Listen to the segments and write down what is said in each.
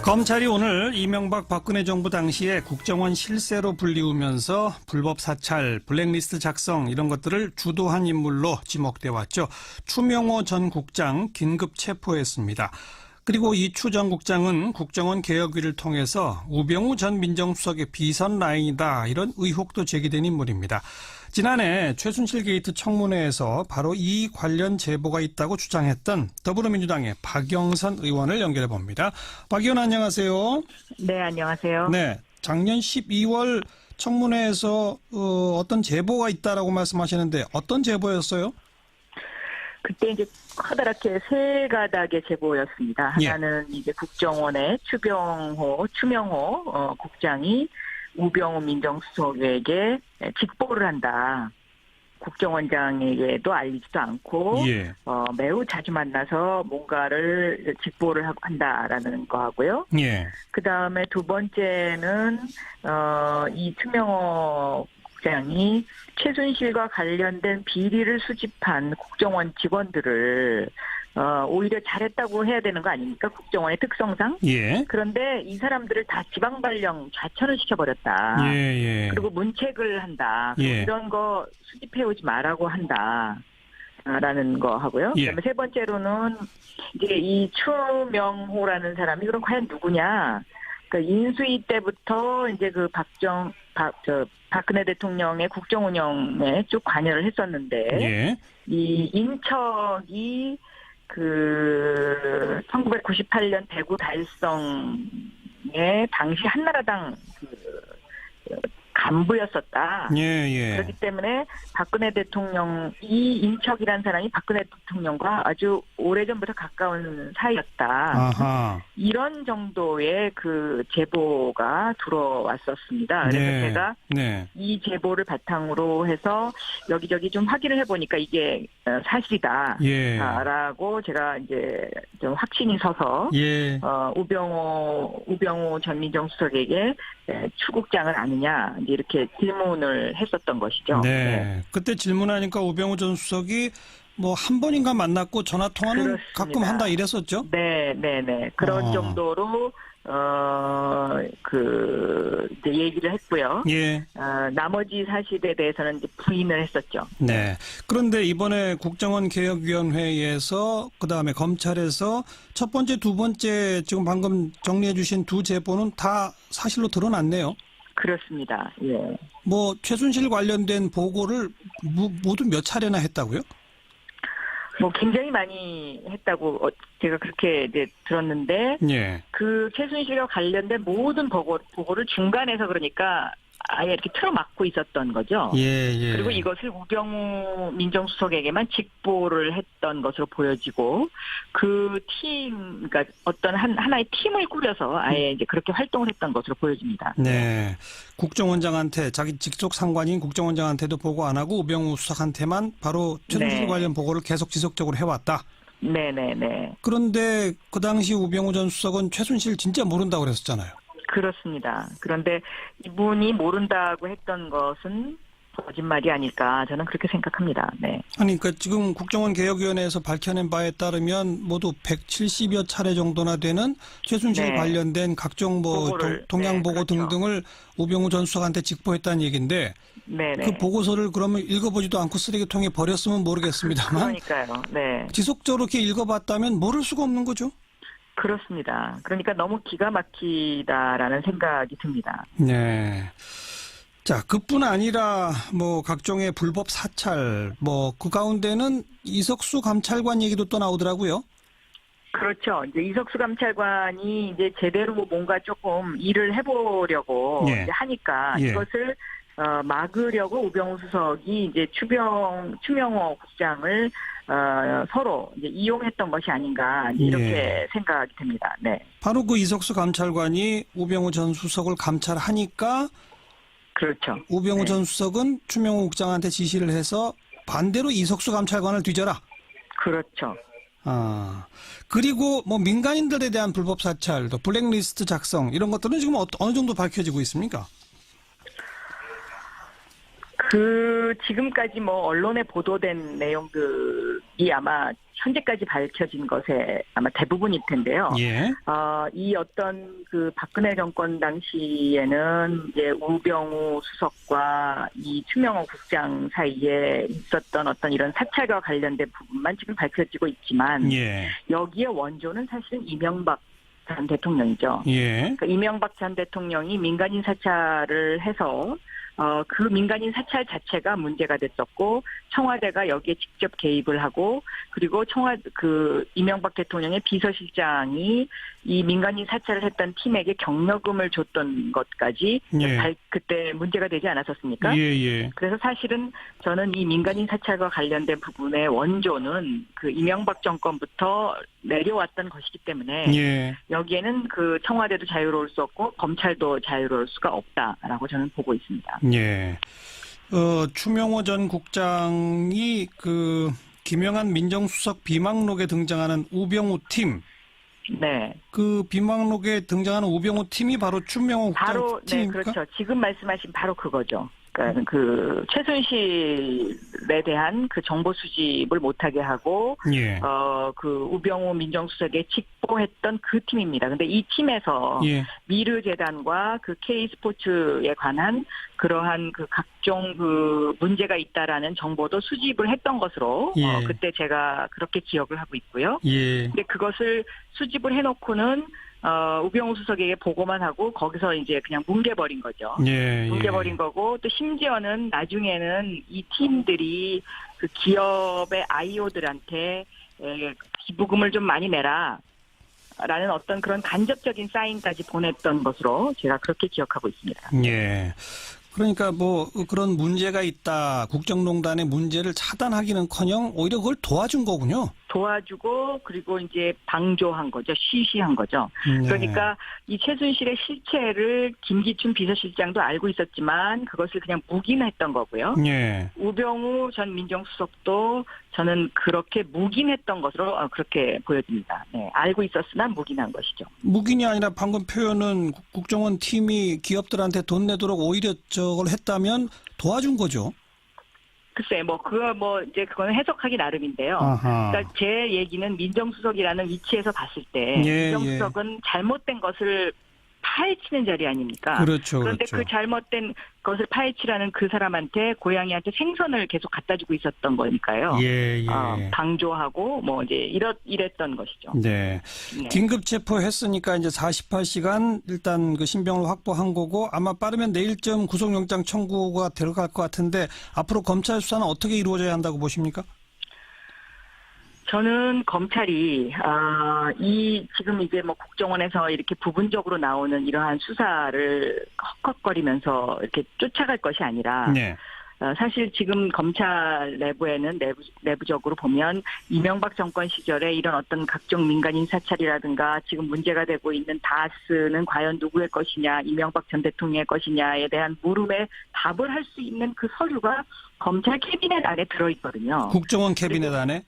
검찰이 오늘 이명박 박근혜 정부 당시에 국정원 실세로 불리우면서 불법 사찰, 블랙리스트 작성 이런 것들을 주도한 인물로 지목돼 왔죠. 추명호 전 국장 긴급 체포했습니다. 그리고 이 추 전 국장은 국정원 개혁위를 통해서 우병우 전 민정수석의 비선 라인이다 이런 의혹도 제기된 인물입니다. 지난해 최순실 게이트 청문회에서 바로 이 관련 제보가 있다고 주장했던 더불어민주당의 박영선 의원을 연결해 봅니다. 박 의원 안녕하세요. 네, 안녕하세요. 네, 작년 12월 청문회에서 어떤 제보가 있다라고 말씀하시는데 어떤 제보였어요? 그때 이제 커다랗게 세 가닥의 제보였습니다. 예. 하나는 이제 국정원의 추명호 국장이 우병우 민정수석에게 직보를 한다. 국정원장에게도 알리지도 않고 예. 매우 자주 만나서 뭔가를 직보를 한다라는 거 하고요. 예. 그다음에 두 번째는 이 추명호 국장이 최순실과 관련된 비리를 수집한 국정원 직원들을 오히려 잘했다고 해야 되는 거 아닙니까? 국정원의 특성상. 예. 그런데 이 사람들을 다 지방 발령 좌천을 시켜버렸다. 예. 예. 그리고 문책을 한다. 예. 이런 거 수집해오지 말라고 한다. 라는 거 하고요. 예. 그다음에 세 번째로는 이제 이 추명호라는 사람이 그럼 과연 누구냐? 그러니까 인수위 때부터 이제 그 박근혜 대통령의 국정 운영에 쭉 관여를 했었는데 예. 이 인척이 그 1998년 대구 달성에 당시 한나라당 간부였었다. 예. 그렇기 때문에 박근혜 대통령 이 인척이라는 사람이 박근혜 대통령과 아주 오래전부터 가까운 사이였다. 아하. 이런 정도의 그 제보가 들어왔었습니다. 그래서 네. 제가 네. 이 제보를 바탕으로 해서 여기저기 좀 확인을 해보니까 이게 사실이다. 예. 라고 제가 이제 좀 확신이 서서 예. 우병우 전 민정수석에게 추국장을 아느냐 이제 이렇게 질문을 했었던 것이죠. 네. 그때 질문하니까 우병우 전 수석이 뭐 한 번인가 만났고 전화 통화는 그렇습니다. 가끔 한다 이랬었죠? 네. 그런 정도로 이제 얘기를 했고요. 예. 나머지 사실에 대해서는 이제 부인을 했었죠. 네. 그런데 이번에 국정원 개혁위원회에서 그다음에 검찰에서 첫 번째, 두 번째 지금 방금 정리해 주신 두 제보는 다 사실로 드러났네요. 그렇습니다. 예. 뭐 최순실 관련된 보고를 모두 몇 차례나 했다고요? 뭐 굉장히 많이 했다고 제가 그렇게 이제 들었는데 예. 그 최순실과 관련된 모든 보고를 중간에서 그러니까 아예 이렇게 틀어막고 있었던 거죠. 예. 그리고 이것을 우병우 민정수석에게만 직보를 했던 것으로 보여지고 그 팀, 그러니까 어떤 하나의 팀을 꾸려서 아예 이제 그렇게 활동을 했던 것으로 보여집니다. 네. 국정원장한테 자기 직속 상관인 국정원장한테도 보고 안 하고 우병우 수석한테만 바로 최순실 네. 관련 보고를 계속 지속적으로 해왔다. 네네네. 그런데 그 당시 우병우 전 수석은 최순실 진짜 모른다고 그랬었잖아요. 그렇습니다. 그런데 이분이 모른다고 했던 것은 거짓말이 아닐까 저는 그렇게 생각합니다. 네. 아니, 그러니까 지금 국정원 개혁위원회에서 밝혀낸 바에 따르면 모두 170여 차례 정도나 되는 최순실 네. 관련된 각종 뭐 동향 보고 그렇죠. 등등을 우병우 전 수석한테 직보했다는 얘기인데 네네. 그 보고서를 그러면 읽어보지도 않고 쓰레기통에 버렸으면 모르겠습니다만 그러니까요. 네. 지속적으로 이렇게 읽어봤다면 모를 수가 없는 거죠. 그렇습니다. 그러니까 너무 기가 막히다라는 생각이 듭니다. 네. 자, 그뿐 아니라 뭐 각종의 불법 사찰 뭐 그 가운데는 이석수 감찰관 얘기도 또 나오더라고요. 그렇죠. 이제 이석수 감찰관이 이제 제대로 뭔가 조금 일을 해보려고 예. 이제 하니까 예. 이것을 막으려고 우병우 수석이 이제 추명호 국장을 서로 이제 이용했던 것이 아닌가 이렇게 예. 생각이 듭니다. 네. 바로 그 이석수 감찰관이 우병우 전 수석을 감찰하니까 그렇죠. 우병우 네. 전 수석은 추명호 국장한테 지시를 해서 반대로 이석수 감찰관을 뒤져라. 그렇죠. 그리고 뭐 민간인들에 대한 불법 사찰, 또 블랙리스트 작성 이런 것들은 지금 어느 정도 밝혀지고 있습니까? 지금까지 뭐 언론에 보도된 내용들이 아마 현재까지 밝혀진 것에 아마 대부분일 텐데요. 예. 이 어떤 그 박근혜 정권 당시에는 이제 우병우 수석과 이 추명호 국장 사이에 있었던 어떤 이런 사찰과 관련된 부분만 지금 밝혀지고 있지만 예. 여기에 원조는 사실은 이명박 전 대통령이죠. 예. 그러니까 이명박 전 대통령이 민간인 사찰을 해서 그 민간인 사찰 자체가 문제가 됐었고 청와대가 여기에 직접 개입을 하고 그리고 이명박 대통령의 비서실장이 이 민간인 사찰을 했던 팀에게 경력금을 줬던 것까지 예. 그때 문제가 되지 않았었습니까? 예. 그래서 사실은 저는 이 민간인 사찰과 관련된 부분의 원조는 그 이명박 정권부터 내려왔던 것이기 때문에 예. 여기에는 그 청와대도 자유로울 수 없고 검찰도 자유로울 수가 없다라고 저는 보고 있습니다. 예. 추명호 전 국장이 그 김영한 민정수석 비망록에 등장하는 우병우 팀. 네. 그 비망록에 등장하는 우병우 팀이 바로 추명호 국장 바로 팀입니까? 네, 그렇죠. 지금 말씀하신 바로 그거죠. 그러니까 그 최순실에 대한 그 정보 수집을 못하게 하고 예. 그 우병우 민정수석에 직보했던 그 팀입니다. 근데 이 팀에서 예. 미르재단과 그 K스포츠에 관한 그러한 그 각종 그 문제가 있다라는 정보도 수집을 했던 것으로 예. 그때 제가 그렇게 기억을 하고 있고요. 예. 근데 그것을 수집을 해놓고는 우병우 수석에게 보고만 하고 거기서 이제 그냥 뭉개버린 거죠. 예. 뭉개버린 거고 또 심지어는 나중에는 이 팀들이 그 기업의 IO들한테 기부금을 좀 많이 내라. 라는 어떤 그런 간접적인 사인까지 보냈던 것으로 제가 그렇게 기억하고 있습니다. 예. 그러니까 뭐 그런 문제가 있다. 국정농단의 문제를 차단하기는커녕 오히려 그걸 도와준 거군요. 도와주고 그리고 이제 방조한 거죠. 쉬쉬한 거죠. 네. 그러니까 이 최순실의 실체를 김기춘 비서실장도 알고 있었지만 그것을 그냥 묵인했던 거고요. 예. 우병우 전 민정수석도 저는 그렇게 묵인했던 것으로 그렇게 보여집니다. 네, 알고 있었으나 묵인한 것이죠. 묵인이 아니라 방금 표현은 국정원 팀이 기업들한테 돈 내도록 오히려 저걸 했다면 도와준 거죠. 글쎄, 그거는 해석하기 나름인데요. 아하. 그러니까 제 얘기는 민정수석이라는 위치에서 봤을 때, 예, 민정수석은 잘못된 것을 파헤치는 자리 아닙니까? 그렇죠. 그런데 그렇죠. 그 잘못된 것을 파헤치라는 그 사람한테 고양이한테 생선을 계속 갖다 주고 있었던 거니까요. 예. 방조하고 이제 이랬던 것이죠. 네. 네. 긴급 체포했으니까 이제 48시간 일단 그 신병을 확보한 거고 아마 빠르면 내일쯤 구속영장 청구가 들어갈 것 같은데 앞으로 검찰 수사는 어떻게 이루어져야 한다고 보십니까? 저는 검찰이 지금 이제 국정원에서 이렇게 부분적으로 나오는 이러한 수사를 헉헉거리면서 이렇게 쫓아갈 것이 아니라 네. 사실 지금 검찰 내부에는 내부적으로 보면 이명박 정권 시절에 이런 어떤 각종 민간인 사찰이라든가 지금 문제가 되고 있는 다스는 과연 누구의 것이냐, 이명박 전 대통령의 것이냐에 대한 물음에 답을 할 수 있는 그 서류가 검찰 캐비넷 안에 들어있거든요. 국정원 캐비넷 안에?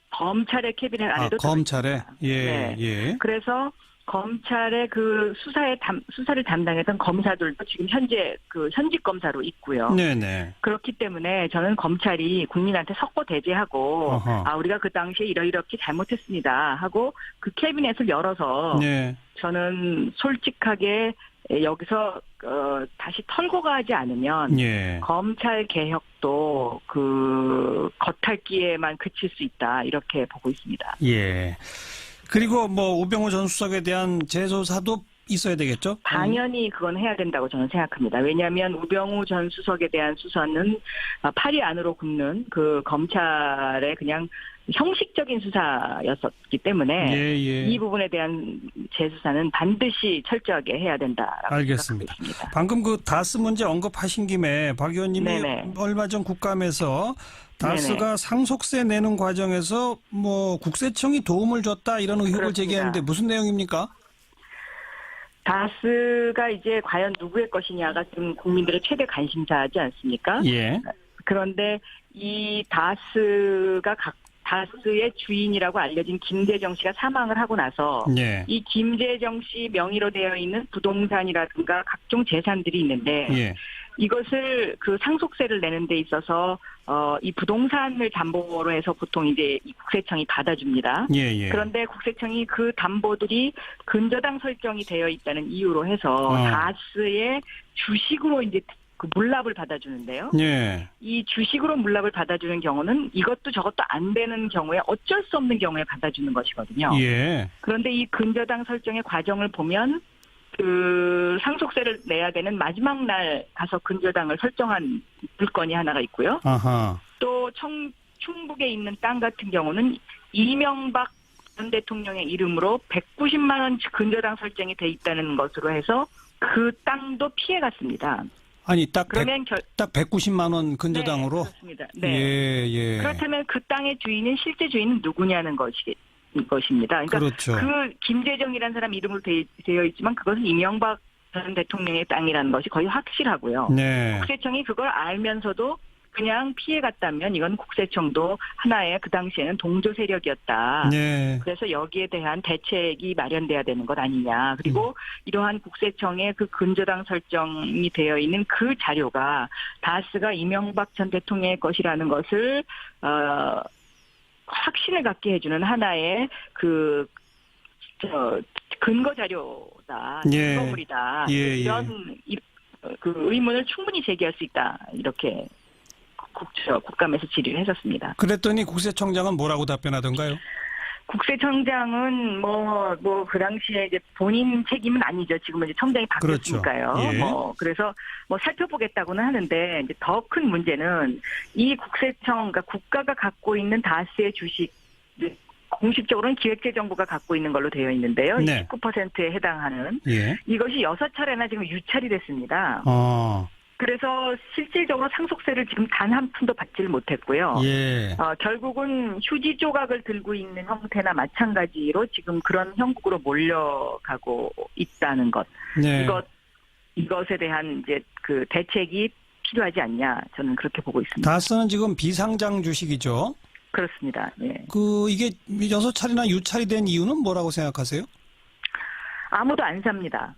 검찰의 캐비넷 안에도 검찰에? 예, 네. 예. 그래서 검찰의 그 수사를 담당했던 검사들도 지금 현재 그 현직 검사로 있고요. 네네. 그렇기 때문에 저는 검찰이 국민한테 석고대죄하고 우리가 그 당시에 이렇게 잘못했습니다 하고 그 캐비넷을 열어서 네. 저는 솔직하게 여기서 다시 털고 가지 않으면 예. 검찰 개혁도 그 겉핥기에만 그칠 수 있다 이렇게 보고 있습니다. 예. 그리고 우병우 전 수석에 대한 재조사도 있어야 되겠죠? 당연히 그건 해야 된다고 저는 생각합니다. 왜냐하면 우병우 전 수석에 대한 수사는 팔이 안으로 굽는 그 검찰의 그냥 형식적인 수사였었기 때문에 예. 이 부분에 대한 재수사는 반드시 철저하게 해야 된다라고 알겠습니다. 생각합니다. 방금 그 다스 문제 언급하신 김에 박 의원님이 네네. 얼마 전 국감에서 다스가 네네. 상속세 내는 과정에서 국세청이 도움을 줬다 이런 의혹을 그렇습니다. 제기했는데 무슨 내용입니까? 다스가 이제 과연 누구의 것이냐가 지금 국민들의 최대 관심사지 않습니까? 예. 그런데 이 다스의 주인이라고 알려진 김대정 씨가 사망을 하고 나서 예. 이 김대정 씨 명의로 되어 있는 부동산이라든가 각종 재산들이 있는데 예. 이것을 그 상속세를 내는 데 있어서 이 부동산을 담보로 해서 보통 이제 이 국세청이 받아줍니다. 예, 예. 그런데 국세청이 그 담보들이 근저당 설정이 되어 있다는 이유로 해서 다스의 주식으로 이제 그 물납을 받아주는데요. 예. 이 주식으로 물납을 받아주는 경우는 이것도 저것도 안 되는 경우에 어쩔 수 없는 경우에 받아주는 것이거든요. 예. 그런데 이 근저당 설정의 과정을 보면 그 상속세를 내야 되는 마지막 날 가서 근저당을 설정한 물건이 하나가 있고요. 아하. 또 충북에 있는 땅 같은 경우는 이명박 전 대통령의 이름으로 190만 원 근저당 설정이 돼 있다는 것으로 해서 그 땅도 피해갔습니다. 아니 딱 그러면 딱 190만 원 근저당으로. 네, 그렇습니다. 네. 예, 예. 그렇다면 그 땅의 주인은 실제 주인은 누구냐는 것입니다. 그러니까 그렇죠. 그 김재정이라는 사람 이름으로 되어 있지만 그것은 이명박 전 대통령의 땅이라는 것이 거의 확실하고요. 네. 국세청이 그걸 알면서도 그냥 피해갔다면 이건 국세청도 하나의 그 당시에는 동조 세력이었다. 네. 그래서 여기에 대한 대책이 마련돼야 되는 것 아니냐. 그리고 이러한 국세청의 그 근저당 설정이 되어 있는 그 자료가 다스가 이명박 전 대통령의 것이라는 것을 확신을 갖게 해주는 하나의 근거 자료다. 예. 근거물이다. 예, 예. 이런 그 의문을 충분히 제기할 수 있다. 이렇게 국감에서 질의를 했었습니다. 그랬더니 국세청장은 뭐라고 답변하던가요? 국세청장은 그 당시에 이제 본인 책임은 아니죠. 지금은 이제 청장이 바뀌었으니까요. 그렇죠. 예. 그래서 살펴보겠다고는 하는데 이제 더 큰 문제는 이 국세청, 그러니까 국가가 갖고 있는 다스의 주식, 공식적으로는 기획재정부가 갖고 있는 걸로 되어 있는데요. 네. 29%에 해당하는 예. 이것이 6차례나 지금 유찰이 됐습니다. 그래서 실질적으로 상속세를 지금 단 한 푼도 받지를 못했고요. 예. 결국은 휴지 조각을 들고 있는 형태나 마찬가지로 지금 그런 형국으로 몰려가고 있다는 것. 네. 이것에 대한 이제 그 대책이 필요하지 않냐. 저는 그렇게 보고 있습니다. 다스는 지금 비상장 주식이죠. 그렇습니다. 예. 이게 6차례나 유찰이 된 이유는 뭐라고 생각하세요? 아무도 안 삽니다.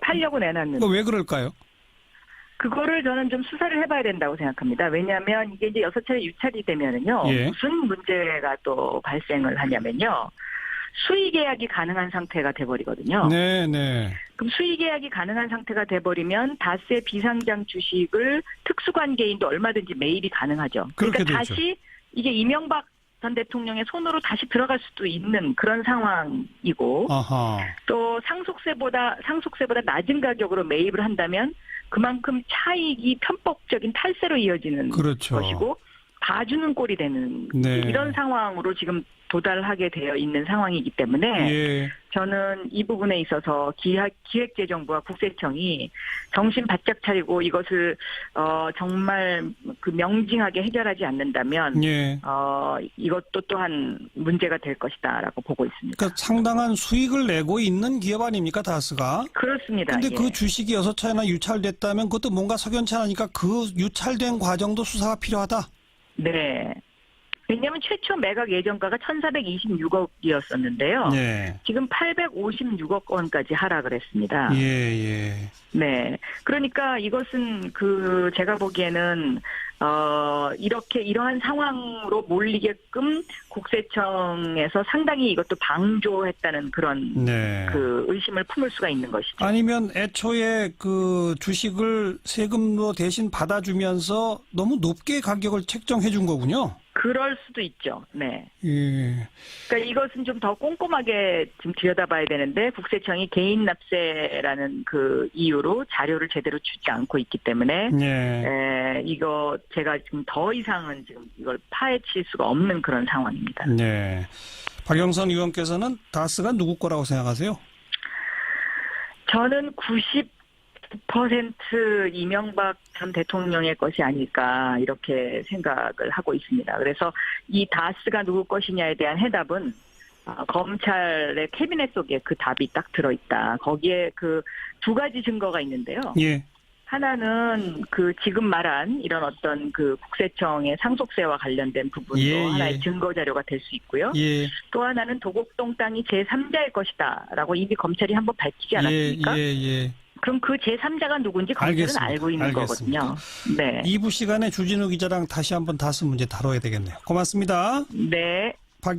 팔려고 내놨는데. 왜 그럴까요? 그거를 저는 좀 수사를 해봐야 된다고 생각합니다. 왜냐하면 이게 이제 6차례 유찰이 되면은요. 예. 무슨 문제가 또 발생을 하냐면요. 수의 계약이 가능한 상태가 돼버리거든요. 네, 네. 그럼 수의 계약이 가능한 상태가 돼버리면 다스의 비상장 주식을 특수관계인도 얼마든지 매입이 가능하죠. 그러니까 그렇게 되죠. 다시 이게 이명박 전 대통령의 손으로 다시 들어갈 수도 있는 그런 상황이고 아하. 또 상속세보다 낮은 가격으로 매입을 한다면 그만큼 차익이 편법적인 탈세로 이어지는 그렇죠. 것이고 봐주는 꼴이 되는 네. 이런 상황으로 지금 도달하게 되어 있는 상황이기 때문에 예. 저는 이 부분에 있어서 기획재정부와 국세청이 정신 바짝 차리고 이것을 정말 그 명징하게 해결하지 않는다면 예. 이것도 또한 문제가 될 것이다라고 보고 있습니다. 그러니까 상당한 수익을 내고 있는 기업 아닙니까, 다스가? 그렇습니다. 근데 예. 그 주식이 6차례나 유찰됐다면 그것도 뭔가 석연치 않으니까 그 유찰된 과정도 수사가 필요하다. 네. 왜냐하면 최초 매각 예정가가 1,426억이었었는데요. 네. 지금 856억 원까지 하락을 했습니다. 예, 예. 네. 그러니까 이것은 제가 보기에는 이러한 상황으로 몰리게끔 국세청에서 상당히 이것도 방조했다는 그런 네. 의심을 품을 수가 있는 것이죠. 아니면 애초에 그 주식을 세금으로 대신 받아주면서 너무 높게 가격을 책정해 준 거군요. 그럴 수도 있죠. 네. 예. 그러니까 이것은 좀 더 꼼꼼하게 좀 들여다봐야 되는데 국세청이 개인 납세라는 그 이유로 자료를 제대로 주지 않고 있기 때문에 이거 제가 지금 더 이상은 지금 이걸 파헤칠 수가 없는 그런 상황입니다. 네. 박영선 의원께서는 다스가 누구 거라고 생각하세요? 저는 90% 이명박 전 대통령의 것이 아닐까 이렇게 생각을 하고 있습니다. 그래서 이 다스가 누구 것이냐에 대한 해답은 검찰의 캐비넷 속에 그 답이 딱 들어있다. 거기에 그 두 가지 증거가 있는데요. 예. 하나는 지금 말한 이런 어떤 국세청의 상속세와 관련된 부분도 하나의 증거 자료가 될 수 있고요. 예. 또 하나는 도곡동 땅이 제3자의 것이다라고 이미 검찰이 한번 밝히지 않았습니까? 그럼 그 제3자가 누군지 검찰은 알겠습니다. 알고 있는 알겠습니다. 거거든요. 네. 2부 시간에 주진우 기자랑 다시 한번 다수 문제 다뤄야 되겠네요. 고맙습니다. 네.